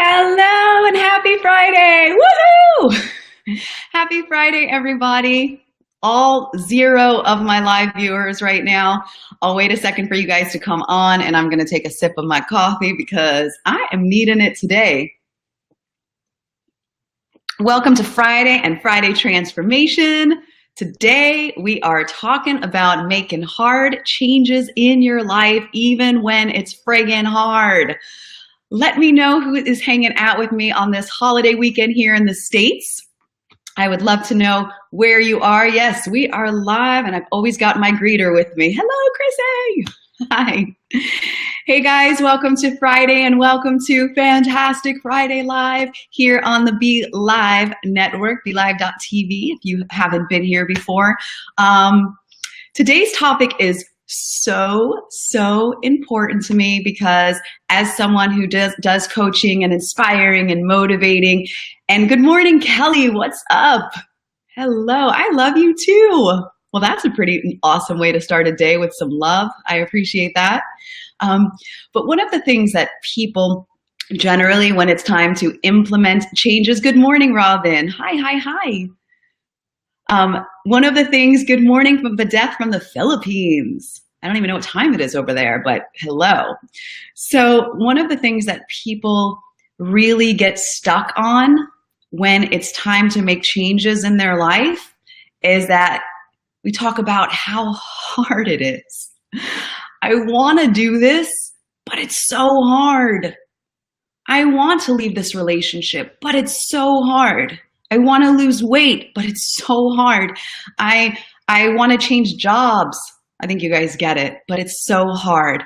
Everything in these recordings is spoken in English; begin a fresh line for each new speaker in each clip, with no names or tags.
Hello and happy Friday! Woohoo! Happy Friday, everybody. All zero of my live viewers right now. I'll wait a second for you guys to come on and I'm going to take a sip of my coffee because I am needing it today. Welcome to Friday and Friday Transformation. Today we are talking about making hard changes in your life even when it's friggin' hard. Let me know who is hanging out with me on this holiday weekend here in the States. I would love to know where you are. Yes, we are live and I've always got my greeter with me. Hello, Chrissy. Hi. Hey guys, welcome to Friday and welcome to Fantastic Friday Live here on the Be Live network, BeLive.tv if you haven't been here before. Today's topic is so important to me because as someone who does coaching and inspiring and motivating, and good morning, Kelly, what's up? Hello, I love you too. Well, that's a pretty awesome way to start a day with some love. I appreciate that. But one of the things that people generally, when it's time to implement changes, good morning, Robin. Hi. One of the things, good morning from Beth from the Philippines. I don't even know what time it is over there, but hello. So one of the things that people really get stuck on when it's time to make changes in their life is that we talk about how hard it is. I want to do this, but it's so hard. I want to leave this relationship, but it's so hard. I want to lose weight, but it's so hard. I want to change jobs. I think you guys get it, but it's so hard.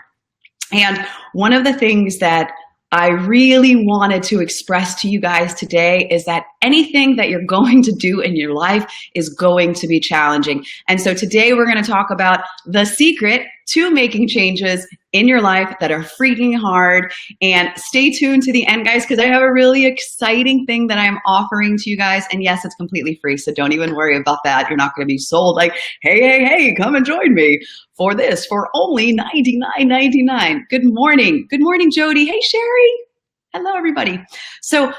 And one of the things that I really wanted to express to you guys today is that anything that you're going to do in your life is going to be challenging. And so today we're going to talk about the secret to making changes in your life that are freaking hard. And stay tuned to the end, guys, because I have a really exciting thing that I'm offering to you guys. And yes, it's completely free, so don't even worry about that. You're not going to be sold like, hey, come and join me for this for only $99.99. Good morning, Jody. Hey, Shari. Hello, everybody. So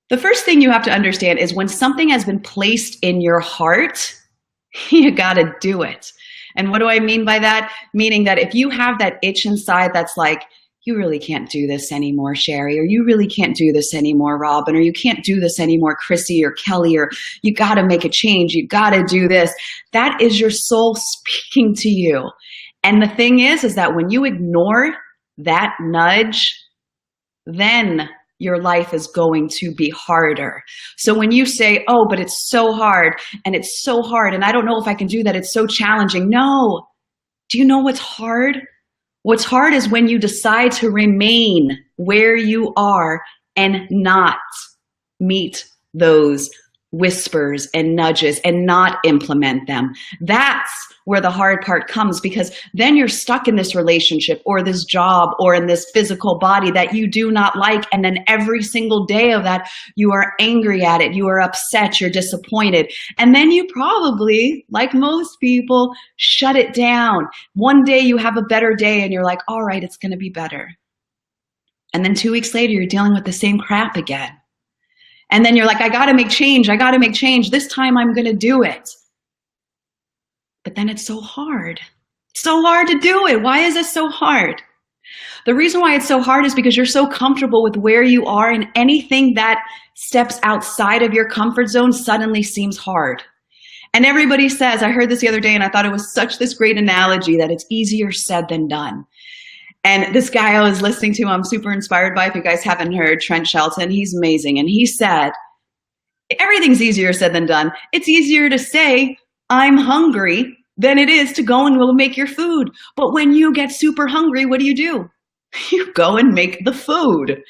the first thing you have to understand is when something has been placed in your heart, you got to do it. And what do I mean by that? Meaning that if you have that itch inside that's like, you really can't do this anymore, Shari, or you really can't do this anymore, Robin, or you can't do this anymore, Chrissy or Kelly, or you got to make a change, you got to do this. That is your soul speaking to you. And the thing is that when you ignore that nudge, then your life is going to be harder. So when you say, oh, but it's so hard and I don't know if I can do that, it's so challenging. No. Do you know what's hard? What's hard is when you decide to remain where you are and not meet those whispers and nudges and not implement them. That's where the hard part comes, because then you're stuck in this relationship or this job or in this physical body that you do not like. And then every single day of that, you are angry at it. You are upset. You're disappointed. And then you probably, like most people, shut it down. One day you have a better day and you're like, all right, it's going to be better. And then 2 weeks later, you're dealing with the same crap again. And then you're like, I got to make change. This time I'm going to do it. But then it's so hard. It's so hard to do it. Why is it so hard? The reason why it's so hard is because you're so comfortable with where you are, and anything that steps outside of your comfort zone suddenly seems hard. And everybody says, I heard this the other day and I thought it was such this great analogy that it's easier said than done. And this guy I was listening to, I'm super inspired by. If you guys haven't heard, Trent Shelton, he's amazing. And he said, everything's easier said than done. It's easier to say, I'm hungry, than it is to go and go make your food. But when you get super hungry, what do? You go and make the food.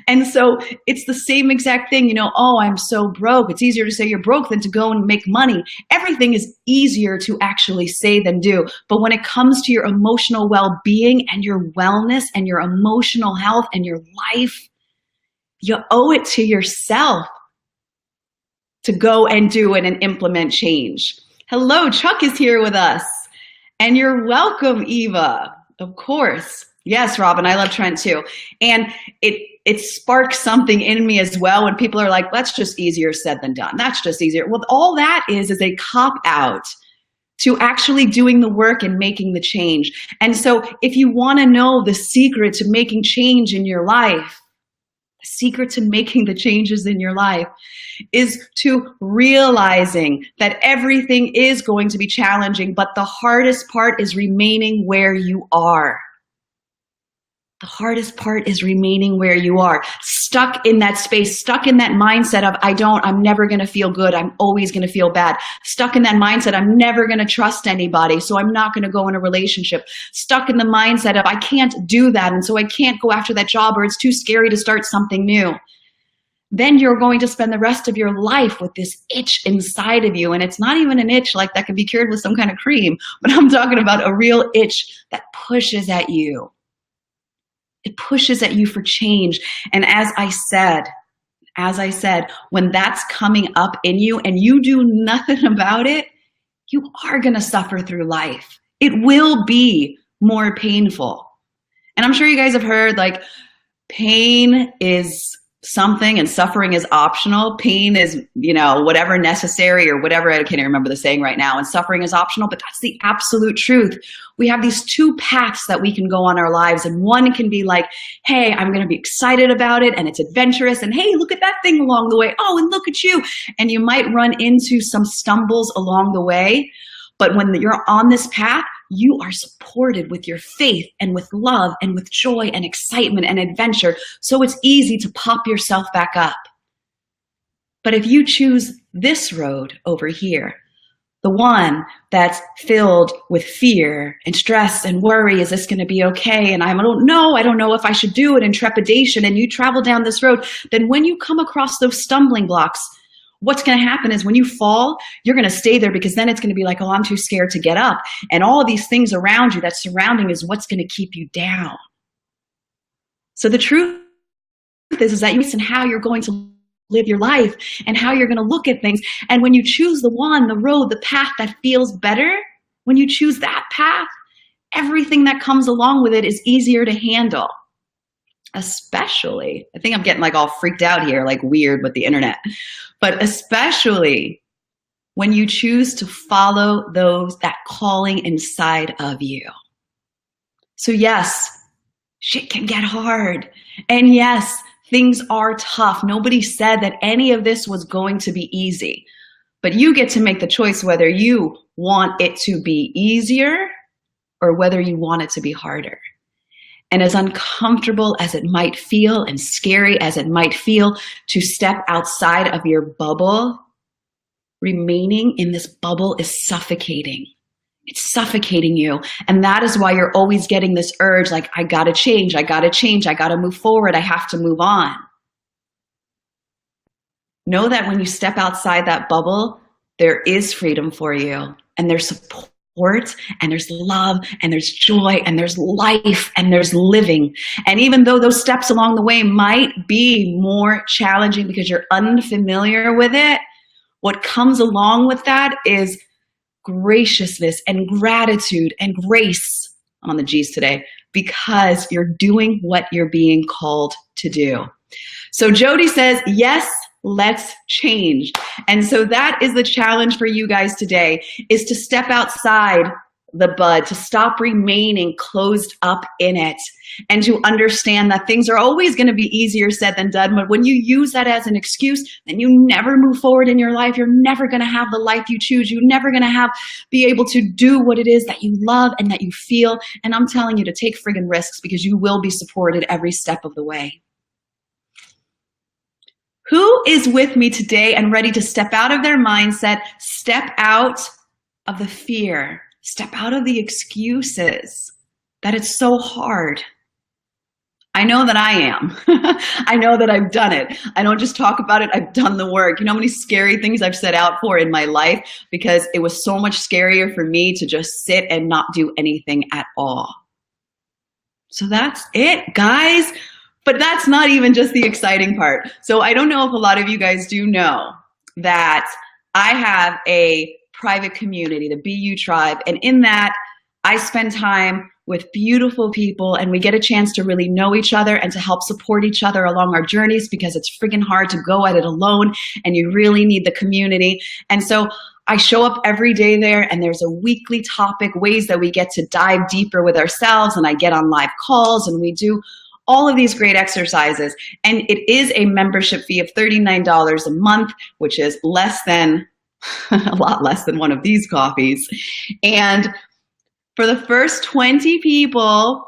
And so it's the same exact thing, you know, oh, I'm so broke. It's easier to say you're broke than to go and make money. Everything is easier to actually say than do. But when it comes to your emotional well-being and your wellness and your emotional health and your life, you owe it to yourself to go and do it and implement change. Hello, Chuck is here with us. And you're welcome, Eva, of course. Yes, Robin, I love Trent too. And it sparks something in me as well when people are like, that's just easier said than done. That's just easier. Well, all that is a cop out to actually doing the work and making the change. And so if you want to know the secret to making change in your life, the secret to making the changes in your life is to realizing that everything is going to be challenging, but the hardest part is remaining where you are. The hardest part is remaining where you are, stuck in that space, stuck in that mindset of, I'm never going to feel good. I'm always going to feel bad. Stuck in that mindset, I'm never going to trust anybody, so I'm not going to go in a relationship. Stuck in the mindset of, I can't do that, and so I can't go after that job, or it's too scary to start something new. Then you're going to spend the rest of your life with this itch inside of you. And it's not even an itch like that can be cured with some kind of cream, but I'm talking about a real itch that pushes at you. It pushes at you for change. And as I said, when that's coming up in you and you do nothing about it, you are going to suffer through life. It will be more painful. And I'm sure you guys have heard, like, pain is something and suffering is optional. Pain is, whatever necessary or whatever. I can't even remember the saying right now. And suffering is optional, but that's the absolute truth. We have these two paths that we can go on our lives. And one can be like, hey, I'm going to be excited about it and it's adventurous. And hey, look at that thing along the way. Oh, and look at you. And you might run into some stumbles along the way. But when you're on this path, you are supported with your faith and with love and with joy and excitement and adventure. So it's easy to pop yourself back up. But if you choose this road over here, the one that's filled with fear and stress and worry, is this going to be okay? And I don't know if I should do it, and trepidation, and you travel down this road, then when you come across those stumbling blocks, what's going to happen is when you fall, you're going to stay there, because then it's going to be like, oh, I'm too scared to get up. And all of these things around you, that surrounding, is what's going to keep you down. So the truth is that you listen how you're going to live your life and how you're going to look at things. And when you choose the road, the path that feels better, when you choose that path, everything that comes along with it is easier to handle. Especially, I think I'm getting like all freaked out here, like weird with the internet, but especially when you choose to follow that calling inside of you. So yes, shit can get hard. And yes, things are tough. Nobody said that any of this was going to be easy, but you get to make the choice whether you want it to be easier or whether you want it to be harder. And as uncomfortable as it might feel and scary as it might feel to step outside of your bubble, remaining in this bubble is suffocating. It's suffocating you. And that is why you're always getting this urge, like, I gotta change, I gotta move forward, I have to move on. Know that when you step outside that bubble, there is freedom for you, and there's support, and there's love, and there's joy, and there's life, and there's living. And even though those steps along the way might be more challenging because you're unfamiliar with it, what comes along with that is graciousness and gratitude and grace, on the G's today, because you're doing what you're being called to do. So Jody says, yes, let's change. And so that is the challenge for you guys today, is to step outside the bud, to stop remaining closed up in it, and to understand that things are always going to be easier said than done. But when you use that as an excuse, then you never move forward in your life. You're never going to have the life you choose. You're never going to be able to do what it is that you love and that you feel. And I'm telling you to take friggin' risks, because you will be supported every step of the way. Who is with me today and ready to step out of their mindset, step out of the fear, step out of the excuses that it's so hard? I know that I am. I know that I've done it. I don't just talk about it, I've done the work. You know how many scary things I've set out for in my life because it was so much scarier for me to just sit and not do anything at all. So that's it, guys. But that's not even just the exciting part. So I don't know if a lot of you guys do know that I have a private community, the BU Tribe, and in that I spend time with beautiful people, and we get a chance to really know each other and to help support each other along our journeys, because it's friggin' hard to go at it alone and you really need the community. And so I show up every day there, and there's a weekly topic, ways that we get to dive deeper with ourselves, and I get on live calls and we do all of these great exercises. And it is a membership fee of $39 a month, which is less than, a lot less than one of these coffees. And for the first 20 people,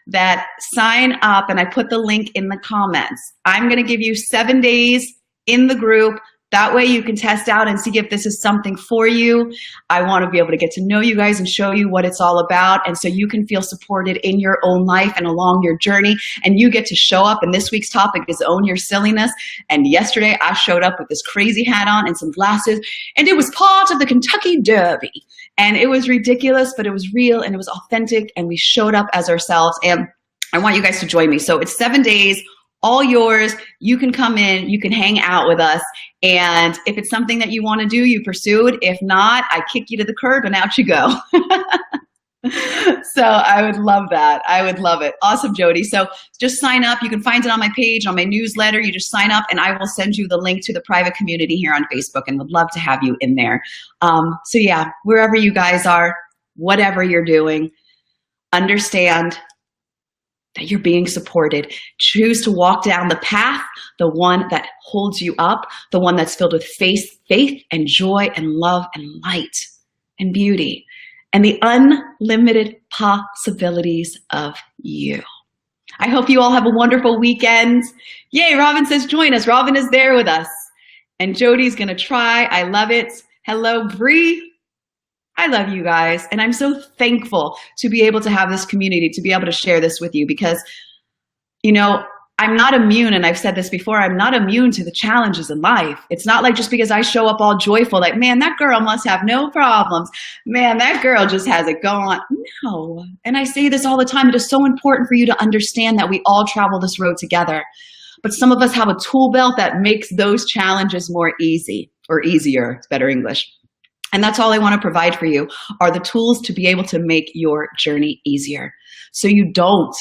that sign up, and I put the link in the comments, I'm going to give you 7 days in the group. That way you can test out and see if this is something for you. I want to be able to get to know you guys and show you what it's all about. And so you can feel supported in your own life and along your journey. And you get to show up. And this week's topic is Own Your Silliness. And yesterday I showed up with this crazy hat on and some glasses. And it was part of the Kentucky Derby. And it was ridiculous, but it was real and it was authentic. And we showed up as ourselves. And I want you guys to join me. So it's 7 days. All yours. You can come in, you can hang out with us. And if it's something that you want to do, you pursue it. If not, I kick you to the curb and out you go. So I would love that. I would love it. Awesome, Jody. So just sign up. You can find it on my page, on my newsletter. You just sign up and I will send you the link to the private community here on Facebook, and would love to have you in there. So yeah, wherever you guys are, whatever you're doing, understand that you're being supported. Choose to walk down the path, the one that holds you up, the one that's filled with faith and joy and love and light and beauty and the unlimited possibilities of you. I hope you all have a wonderful weekend. Yay, Robin says join us. Robin is there with us. And Jody's going to try. I love it. Hello, Bree. I love you guys, and I'm so thankful to be able to have this community, to be able to share this with you, because, you know, I'm not immune, and I've said this before, I'm not immune to the challenges in life. It's not like just because I show up all joyful, like, man, that girl must have no problems. Man, that girl just has it going on. No, and I say this all the time, it is so important for you to understand that we all travel this road together. But some of us have a tool belt that makes those challenges more easy, or easier, it's better English. And that's all I want to provide for you, are the tools to be able to make your journey easier. So you don't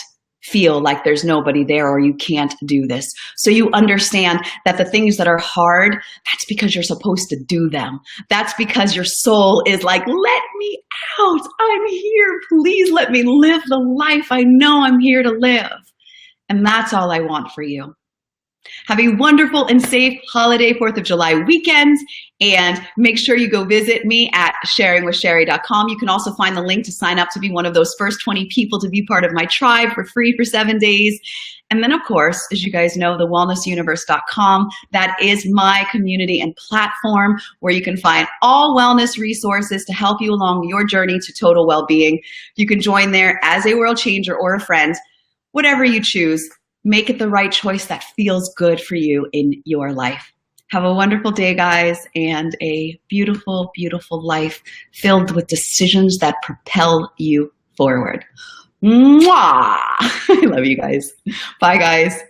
feel like there's nobody there or you can't do this. So you understand that the things that are hard, that's because you're supposed to do them. That's because your soul is like, let me out. I'm here. Please let me live the life I know I'm here to live. And that's all I want for you. Have a wonderful and safe holiday 4th of July weekend, and make sure you go visit me at sharingwithshari.com. You can also find the link to sign up to be one of those first 20 people to be part of my tribe for free for 7 days. And then, of course, as you guys know, thewellnessuniverse.com. That is my community and platform where you can find all wellness resources to help you along your journey to total well-being. You can join there as a world changer or a friend, whatever you choose. Make it the right choice that feels good for you in your life. Have a wonderful day, guys, and a beautiful, beautiful life filled with decisions that propel you forward. Mwah! I love you guys. Bye, guys.